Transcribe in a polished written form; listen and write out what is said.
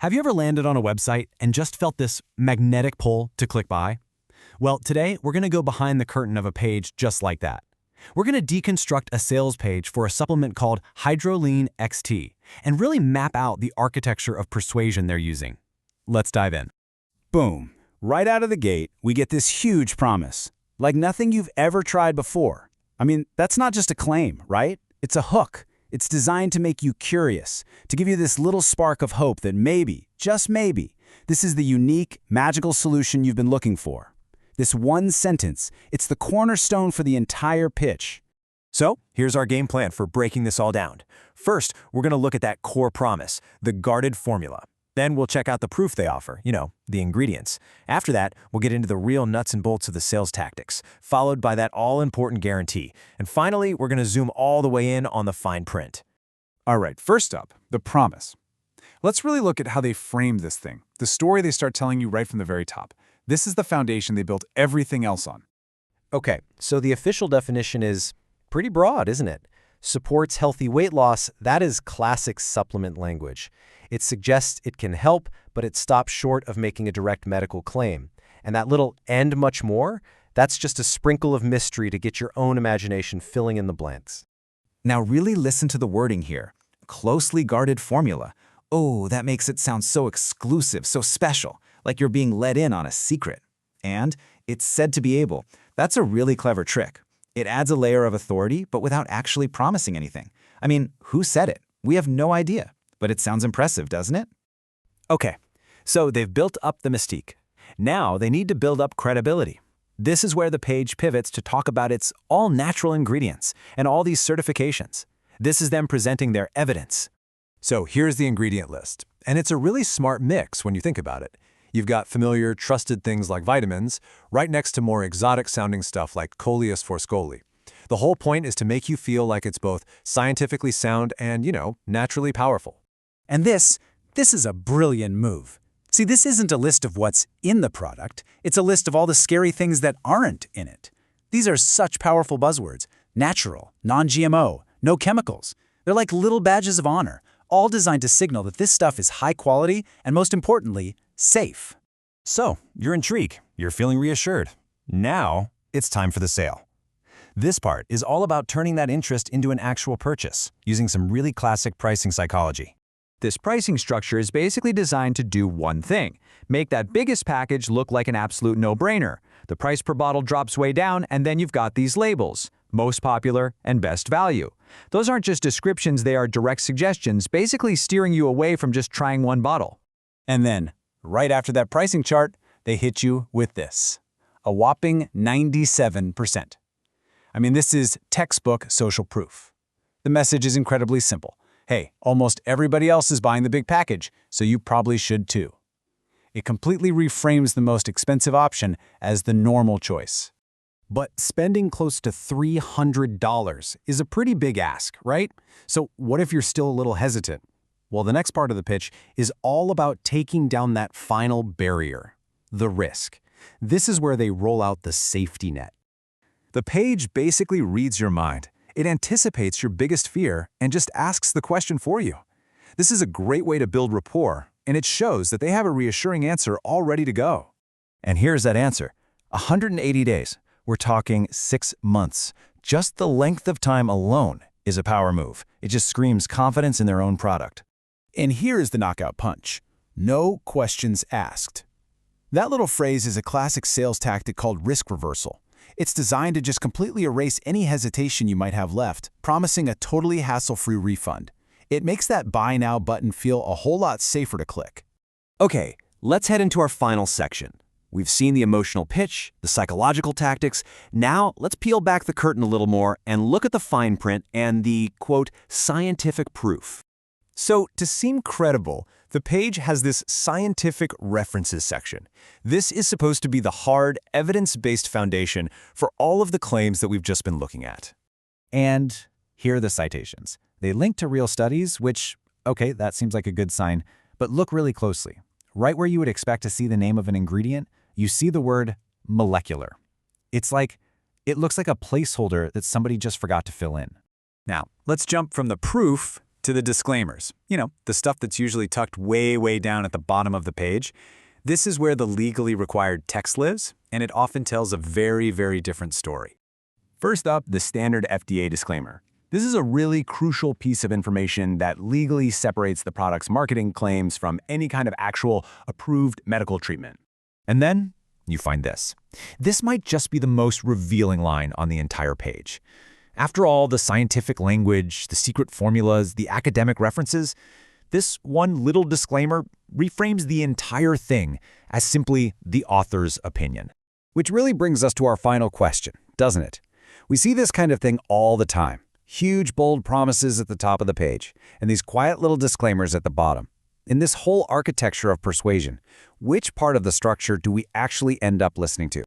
Have you ever landed on a website and just felt this magnetic pull to click buy? Well, today we're going to go behind the curtain of a page just like that. We're going to deconstruct a sales page for a supplement called HydroLean XT and really map out the architecture of persuasion they're using. Let's dive in. Boom. Right out of the gate, we get this huge promise. Like nothing you've ever tried before. I mean, that's not just a claim, right? It's a hook. It's designed to make you curious, to give you this little spark of hope that maybe, just maybe, this is the unique, magical solution you've been looking for. This one sentence, it's the cornerstone for the entire pitch. So, here's our game plan for breaking this all down. First, we're going to look at that core promise, the guarded formula. Then we'll check out the proof they offer, the ingredients. After that, we'll get into the real nuts and bolts of the sales tactics, followed by that all-important guarantee. And finally, we're going to zoom all the way in on the fine print. All right, first up, the promise. Let's really look at how they framed this thing, the story they start telling you right from the very top. This is the foundation they built everything else on. Okay, so the official definition is pretty broad, isn't it? Supports healthy weight loss, that is classic supplement language. It suggests it can help, but it stops short of making a direct medical claim. And that little "and much more," that's just a sprinkle of mystery to get your own imagination filling in the blanks. Now really listen to the wording here. Closely guarded formula. Oh, that makes it sound so exclusive, so special, like you're being let in on a secret. And it's said to be able. That's a really clever trick. It adds a layer of authority, but without actually promising anything. I mean, who said it? We have no idea. But it sounds impressive, doesn't it? Okay, so they've built up the mystique. Now they need to build up credibility. This is where the page pivots to talk about its all-natural ingredients and all these certifications. This is them presenting their evidence. So here's the ingredient list, and it's a really smart mix when you think about it. You've got familiar, trusted things like vitamins, right next to more exotic-sounding stuff like Coleus Forskohlii. The whole point is to make you feel like it's both scientifically sound and, naturally powerful. And this is a brilliant move. See, this isn't a list of what's in the product. It's a list of all the scary things that aren't in it. These are such powerful buzzwords. Natural, non-GMO, no chemicals. They're like little badges of honor, all designed to signal that this stuff is high quality and, most importantly, safe. So, you're intrigued. You're feeling reassured. Now, it's time for the sale. This part is all about turning that interest into an actual purchase, using some really classic pricing psychology. This pricing structure is basically designed to do one thing: make that biggest package look like an absolute no-brainer. The price per bottle drops way down, and then you've got these labels: most popular and best value. Those aren't just descriptions, they are direct suggestions, basically steering you away from just trying one bottle. And then, right after that pricing chart, they hit you with this: a whopping 97%. I mean, this is textbook social proof. The message is incredibly simple. Hey, almost everybody else is buying the big package, so you probably should too. It completely reframes the most expensive option as the normal choice. But spending close to $300 is a pretty big ask, right? So what if you're still a little hesitant? Well, the next part of the pitch is all about taking down that final barrier, the risk. This is where they roll out the safety net. The page basically reads your mind. It anticipates your biggest fear and just asks the question for you. This is a great way to build rapport, and it shows that they have a reassuring answer all ready to go. And here's that answer: 180 days. We're talking 6 months. Just the length of time alone is a power move. It just screams confidence in their own product. And here's the knockout punch: no questions asked. That little phrase is a classic sales tactic called risk reversal. It's designed to just completely erase any hesitation you might have left, promising a totally hassle-free refund. It makes that buy now button feel a whole lot safer to click. Okay, let's head into our final section. We've seen the emotional pitch, the psychological tactics. Now, let's peel back the curtain a little more and look at the fine print and the, quote, scientific proof. So, to seem credible, the page has this scientific references section. This is supposed to be the hard, evidence-based foundation for all of the claims that we've just been looking at. And here are the citations. They link to real studies, which, okay, that seems like a good sign, but look really closely. Right where you would expect to see the name of an ingredient, you see the word molecular. It looks like a placeholder that somebody just forgot to fill in. Now, let's jump from the proof to the disclaimers. The stuff that's usually tucked way, way down at the bottom of the page. This is where the legally required text lives, and it often tells a very, very different story. First up, the standard FDA disclaimer. This is a really crucial piece of information that legally separates the product's marketing claims from any kind of actual approved medical treatment. And then you find this. This might just be the most revealing line on the entire page. After all the scientific language, the secret formulas, the academic references, this one little disclaimer reframes the entire thing as simply the author's opinion. Which really brings us to our final question, doesn't it? We see this kind of thing all the time. Huge, bold promises at the top of the page, and these quiet little disclaimers at the bottom. In this whole architecture of persuasion, which part of the structure do we actually end up listening to?